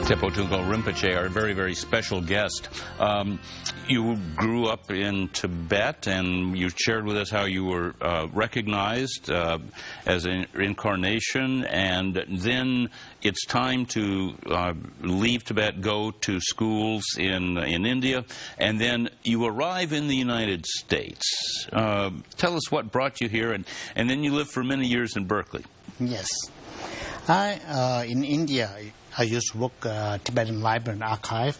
Tepo Tungo Rinpoche, our very, very special guest. You grew up in Tibet, and you shared with us how you were recognized as an incarnation, and then it's time to leave Tibet, go to schools in India, and then you arrive in the United States. Tell us what brought you here, and then you lived for many years in Berkeley. Yes. In India, I used to work Tibetan Library and Archive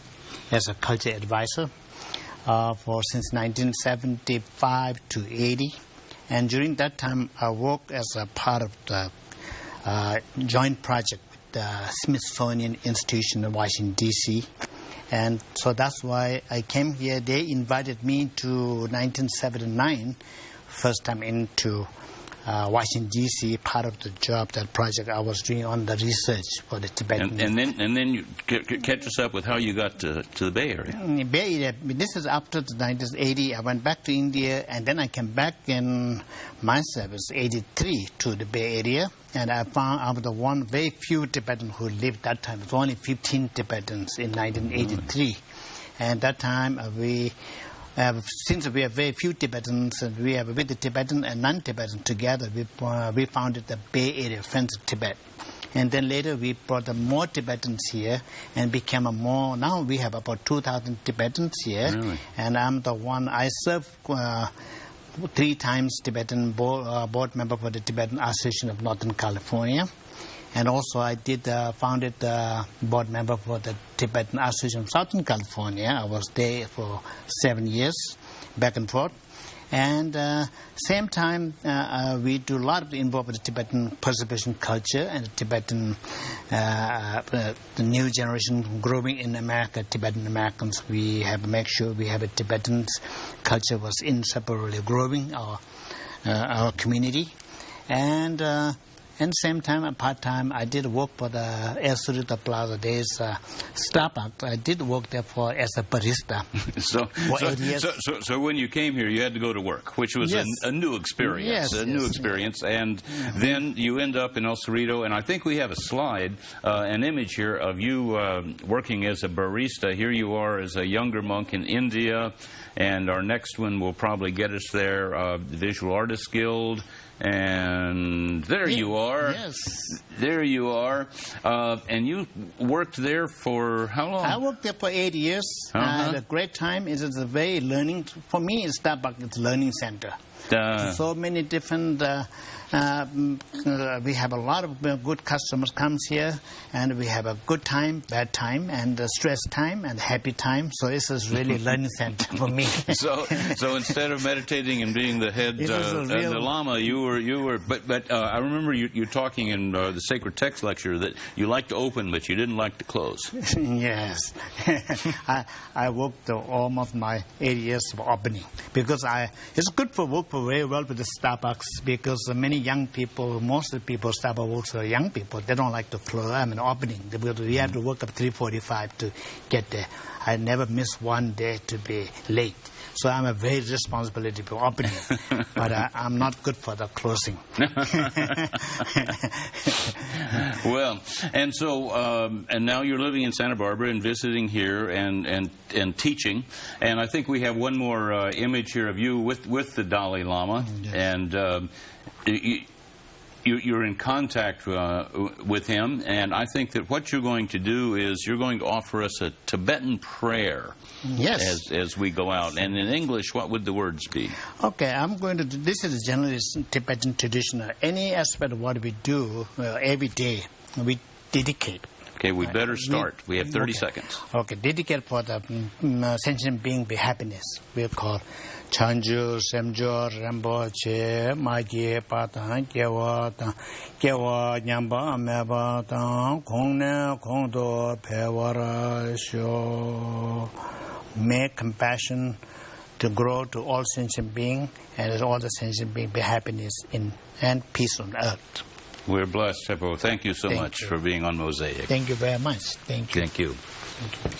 as a culture advisor since 1975 to 80. And during that time, I worked as a part of the joint project with the Smithsonian Institution in Washington, D.C. And so that's why I came here. They invited me to 1979, first time into Washington, D.C., part of the job, that project I was doing on the research for the Tibetan. And then you catch us up with how you got to the Bay Area. Bay Area, this is after the 1980. I went back to India, and then I came back in my service, 83, to the Bay Area. And I found I was the one very few Tibetans who lived that time. It was only 15 Tibetans in 1983. And that time since we have very few Tibetans, and we have with the Tibetan and non-Tibetan together, we founded the Bay Area Friends of Tibet. And then later we brought more Tibetans here and became more. Now we have about 2,000 Tibetans here. Really? And I'm the one, I serve 3 times Tibetan board member for the Tibetan Association of Northern California. And also I founded the board member for the Tibetan Association of Southern California. I was there for 7 years, back and forth. And same time, we do a lot of involved with the Tibetan preservation culture and the Tibetan, the new generation growing in America, Tibetan Americans. We have to make sure we have a Tibetan culture was inseparably growing our community. And same time, part-time, I did work for the El Surita Plaza days, Starbucks. I did work there as a barista for 8 years. So when you came here, you had to go to work, which was Yes. a new experience. New experience. And then you end up in El Cerrito, and I think we have a slide, an image here of you working as a barista. Here you are as a younger monk in India, and our next one will probably get us there, the Visual Artists Guild. And there you are. Yes. There you are. And you worked there for how long? I worked there for 8 years. I had a great time. It is a very learning. For me, Starbucks is a learning center. So many different. We have a lot of good customers comes here, and we have a good time, bad time, and stress time, and happy time. So this is really learning center for me. So instead of meditating and being the head the Lama, you were. But I remember you talking in the Sacred Text lecture that you liked to open, but you didn't like to close. Yes, I worked almost my 8 years of opening because it's good for work very well with the Starbucks because many young people, most of the people Starbucks works are young people. They don't like to close. Opening. We have to work up 3:45 to get there. I never miss one day to be late. So I'm a very responsibility for opening, but I'm not good for the closing. Well, and so and now you're living in Santa Barbara and visiting here and teaching. And I think we have one more image here of you with the Dalai Lama. Yes. And you're in contact with him, and I think that what you're going to do is you're going to offer us a Tibetan prayer. Yes. As we go out. And in English, what would the words be? Okay, I'm going to do, this is generally Tibetan traditional. Any aspect of what we do every day, we dedicate. Okay, we better start. We have 30 seconds. Okay, dedicate for the sentient being be happiness. We call Chanju, Semjo, Ramboche, Maji, Patan, Kewa, Nyamba, Ameba, Kongne, Kondo, Pewara, Sho. Make compassion to grow to all sentient beings, and all the sentient beings be happiness and peace on earth. We're blessed, Tepo. Thank you so much for being on Mosaic. Thank you very much. Thank you. Thank you. Thank you.